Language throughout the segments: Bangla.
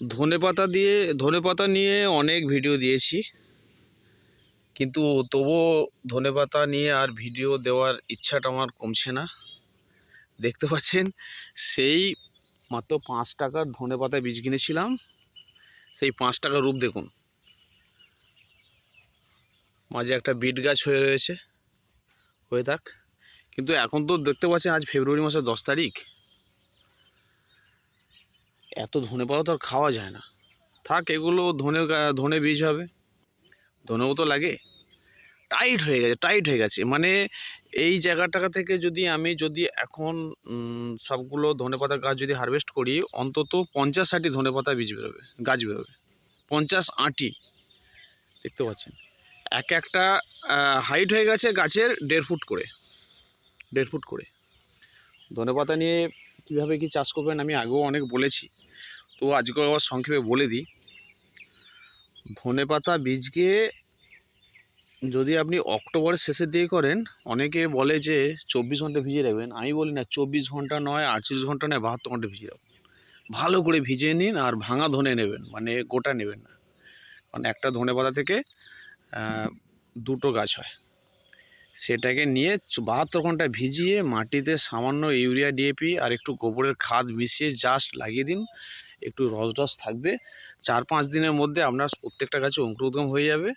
ধনেপাতা নিয়ে অনেক ভিডিও দিয়েছি, কিন্তু তবুও ধনেপাতা নিয়ে আর ভিডিও দেওয়ার ইচ্ছাটা আমার কমছে না। দেখতে পাচ্ছেন, সেই মাত্র 5 টাকার ধনেপাতা বীজ কিনেছিলাম, সেই 5 টাকার রূপ দেখুন। মাঝে একটা বিট গাছ হয়ে রয়েছে, হয়ে থাক। কিন্তু এখন তো দেখতে পাচ্ছেন আজ ফেব্রুয়ারি মাসের 10 তারিখ, এত ধনেপাতা তো আর খাওয়া যায় না। থাক, এগুলো ধনে বীজ হবে, ধনেও তো লাগে। টাইট হয়ে গেছে মানে এই জায়গাটা থেকে যদি এখন সবগুলো ধনেপাতা গাছ যদি হারভেস্ট করি, অন্তত 50-60 ধনেপাতা বীজ বেরোবে, গাছ বেরোবে। 50-60 দেখতে পাচ্ছেন, একটা হাইট হয়ে গেছে গাছের 1.5 ফুট করে। ধনেপাতা নিয়ে কীভাবে কি চাষ করবেন আমি আগেও অনেক বলেছি, তো আজকে আবার সংক্ষেপে বলে দিই। ধনেপাতা বীজকে যদি আপনি অক্টোবরের শেষের দিকে করেন, অনেকে বলে যে 24 ঘন্টা ভিজিয়ে রাখবেন। আমি বলি না, 24 ঘন্টা নয়, 48 ঘন্টা নয়, 72 ঘন্টা ভিজিয়ে রাখবেন। ভালো করে ভিজিয়ে নিন, আর ভাঙা ধনে নেবেন, মানে গোটা নেবেন না। মানে একটা ধনেপাতা থেকে 2টো গাছ হয়, সেটাকে নিয়ে 72 ঘন্টা ভিজিয়ে মাটিতে সামান্য ইউরিয়া, ডিএপি আর একটু গোবরের খাদ মিশিয়ে জাস্ট লাগিয়ে দিন। একটু রস থাকবে, 4-5 দিনের মধ্যে আপনার প্রত্যেকটা গাছে অঙ্কুরোদ্গম হয়ে যাবে।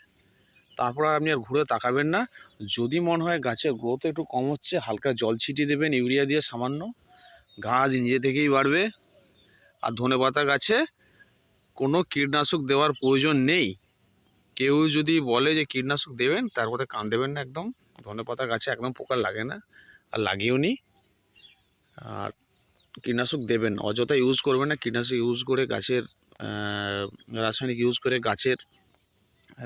তারপর আপনি আর ঘুরে তাকাবেন না। যদি মনে হয় গাছের গ্রোথ একটু কম হচ্ছে, হালকা জল ছিটিয়ে দেবেন ইউরিয়া দিয়ে সামান্য, গাছ নিজে থেকেই বাড়বে। আর ধনেপাতা গাছে কোনো কীটনাশক দেওয়ার প্রয়োজন নেই। কেউ যদি বলে যে কীটনাশক দেবেন, তার কথা কান দেবেন না একদম। ধনেপাতা গাছে একদম পোকা লাগে না, আর লাগিয়েও নি। আর কীটনাশক দেবেন, অযথা ইউজ করবেন না। কীটনাশক ইউজ করে গাছের রাসায়নিক ইউজ করে গাছের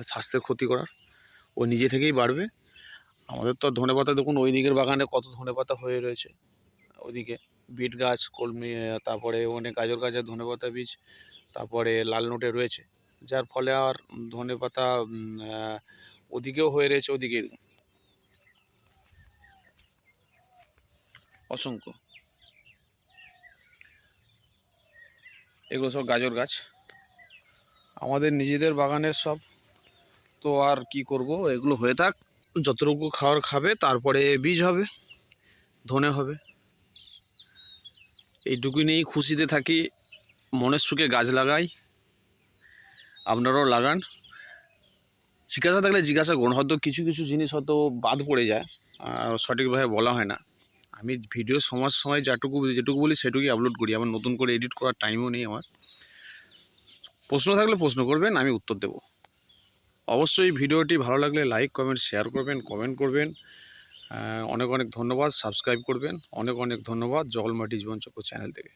স্বাস্থ্যের ক্ষতি করার, ও নিজে থেকেই বাড়বে। আমাদের তো ধনেপাতা দেখুন, ওই দিকের বাগানে কত ধনেপাতা হয়ে রয়েছে, ওদিকে বিট গাছ, কলমি, তারপরে ওখানে গাজর গাছের ধনেপাতা বীজ, তারপরে লাল নোটে রয়েছে, যার ফলে আর ধনেপাতা ওদিকেও হয়ে রয়েছে, ওদিকে অসংখ্য। এগুলো সব গাজর গাছ, আমাদের নিজেদের বাগানের সব। তো আর কি করব, এগুলো হয়ে থাক, যতটুকু খাওয়ার খাবে, তারপরে বীজ হবে, ধনে হবে। এইটুকু নিয়েই খুশিতে থাকি, মনের সুখে গাছ লাগাই। আপনারাও লাগান। জিজ্ঞাসা থাকলে জিজ্ঞাসা করুন, হয়তো কিছু জিনিস হয়তো বাদ পড়ে যায়, সঠিকভাবে বলা হয় না। আমি ভিডিও সময় যেটুকু বলি সেটুকুই আপলোড করি, আমার নতুন করে এডিট করার টাইমও নেই আমার। প্রশ্ন থাকলে প্রশ্ন করবেন, আমি উত্তর দেব। অবশ্যই ভিডিওটি ভালো লাগলে লাইক, কমেন্ট, শেয়ার করবেন, কমেন্ট করবেন। অনেক ধন্যবাদ। সাবস্ক্রাইব করবেন। অনেক ধন্যবাদ জগলমাটি জীবনচক্র চ্যানেল থেকে।